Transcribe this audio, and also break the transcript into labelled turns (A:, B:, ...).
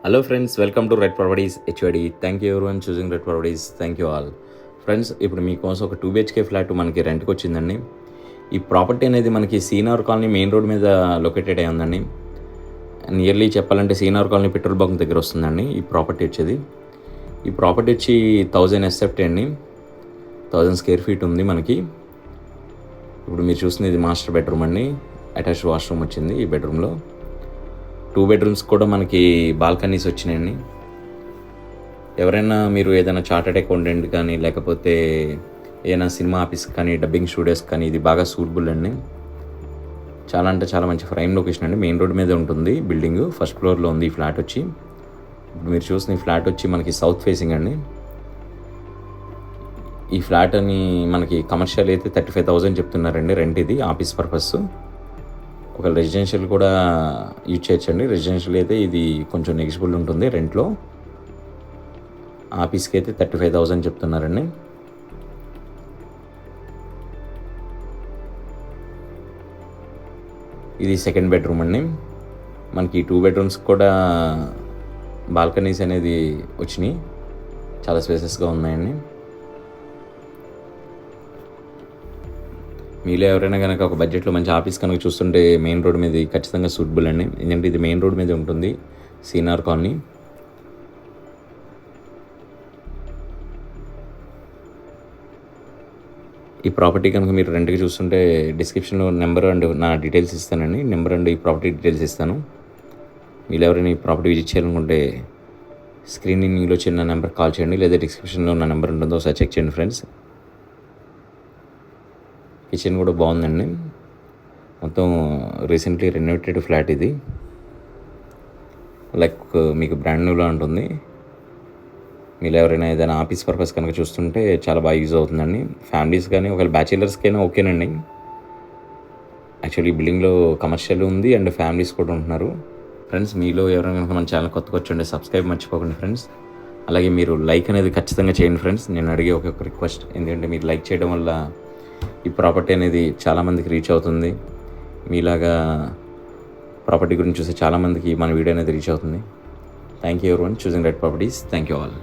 A: Hello friends, welcome to red properties HYD. Thank you everyone choosing red properties. Thank you all. Friends, ఇప్పుడు మీకోసం ఒక 2 BHK flat మనకి రెంట్కి వచ్చిందండి. ఈ ప్రాపర్టీ అనేది మనకి సీనార్ కాలనీ మెయిన్ రోడ్ మీద లొకేటెడ్ అయి ఉందండి. నియర్లీ చెప్పాలంటే సీనార్ కాలనీ పెట్రోల్ బంక్ దగ్గర వస్తుందండి ఈ ప్రాపర్టీ వచ్చేది. ఈ ప్రాపర్టీ వచ్చి 1000 SFT అండి, 1000 స్క్వేర్ ఫీట్ ఉంది మనకి. ఇప్పుడు మీరు చూస్తుంది ఇది మాస్టర్ బెడ్రూమ్ అండి. అటాచ్డ్ వాష్రూమ్ వచ్చింది ఈ బెడ్రూమ్లో. 2 bedrooms కూడా మనకి బాల్కనీస్ వచ్చినాయండి. ఎవరైనా మీరు ఏదైనా చార్టెడ్ అకౌంటెంట్ కానీ లేకపోతే ఏదైనా సినిమా ఆఫీస్ కానీ డబ్బింగ్ స్టూడియోస్ కానీ ఇది బాగా సూటబుల్ అండి. చాలా అంటే చాలా మంచి ప్రైమ్ లొకేషన్ అండి. మెయిన్ రోడ్ మీద ఉంటుంది బిల్డింగ్. ఫస్ట్ ఫ్లోర్లో ఉంది ఈ ఫ్లాట్ వచ్చి. ఇప్పుడు మీరు చూసిన ఈ ఫ్లాట్ వచ్చి మనకి సౌత్ ఫేసింగ్ అండి. ఈ ఫ్లాట్ అని మనకి కమర్షియల్ అయితే 35,000 చెప్తున్నారండి రెంట్. ఇది ఆఫీస్ పర్పస్. ఒక రెసిడెన్షియల్ కూడా యూజ్ చేయొచ్చండి. రెసిడెన్షియల్ అయితే ఇది కొంచెం నెగిజిబుల్ ఉంటుంది రెంట్లో. ఆఫీస్కి అయితే 35,000 చెప్తున్నారండి. ఇది సెకండ్ బెడ్రూమ్ అండి. మనకి 2 bedrooms కూడా బాల్కనీస్ అనేది వచ్చినాయి. చాలా స్పేసెస్గా ఉన్నాయండి. మీలో ఎవరైనా కనుక ఒక బడ్జెట్లో మంచి ఆఫీస్ కనుక చూస్తుంటే మెయిన్ రోడ్ మీద ఖచ్చితంగా సూటబుల్ అండి. ఎందుకంటే ఇది మెయిన్ రోడ్ మీద ఉంటుంది సీనార్ కాలనీ. ఈ ప్రాపర్టీ కనుక మీరు రెంట్కి చూస్తుంటే డిస్క్రిప్షన్లో నెంబర్ అండ్ నా డీటెయిల్స్ ఇస్తానండి. నెంబర్ అండ్ ఈ ప్రాపర్టీ డీటెయిల్స్ ఇస్తాను. మీరు ఎవరైనా ఈ ప్రాపర్టీ విజిట్ చేయాలనుకుంటే స్క్రీనింగ్లో చిన్న నెంబర్ కాల్ చేయండి, లేదా డిస్క్రిప్షన్లో నా నెంబర్ ఉంటుందో ఒకసారి చెక్ చేయండి ఫ్రెండ్స్. కిచెన్ కూడా బాగుందండి. మొత్తం రీసెంట్లీ రెనోవేటెడ్ ఫ్లాట్ ఇది. లైక్ మీకు బ్రాండ్ న్యూలా ఉంటుంది. మీరు ఎవరైనా ఏదైనా ఆఫీస్ పర్పస్ కనుక చూస్తుంటే చాలా బాగా యూజ్ అవుతుందండి. ఫ్యామిలీస్ కానీ ఒకవేళ బ్యాచిలర్స్కైనా ఓకేనండి. యాక్చువల్లీ ఈ బిల్డింగ్లో కమర్షియల్ ఉంది అండ్ ఫ్యామిలీస్ కూడా ఉంటున్నారు. ఫ్రెండ్స్, మీలో ఎవరైనా కనుక మన ఛానల్ కొత్తగా వచ్చండి సబ్స్క్రైబ్ మర్చిపోకండి ఫ్రెండ్స్. అలాగే మీరు లైక్ అనేది ఖచ్చితంగా చేయండి ఫ్రెండ్స్. నేను అడిగే ఒక రిక్వెస్ట్, ఎందుకంటే మీరు లైక్ చేయడం వల్ల ఈ ప్రాపర్టీ అనేది చాలామందికి రీచ్ అవుతుంది. మీలాగా ప్రాపర్టీ గురించి చూసే చాలామందికి మన వీడియో అనేది రీచ్ అవుతుంది. Thank you everyone choosing red properties. Thank you all.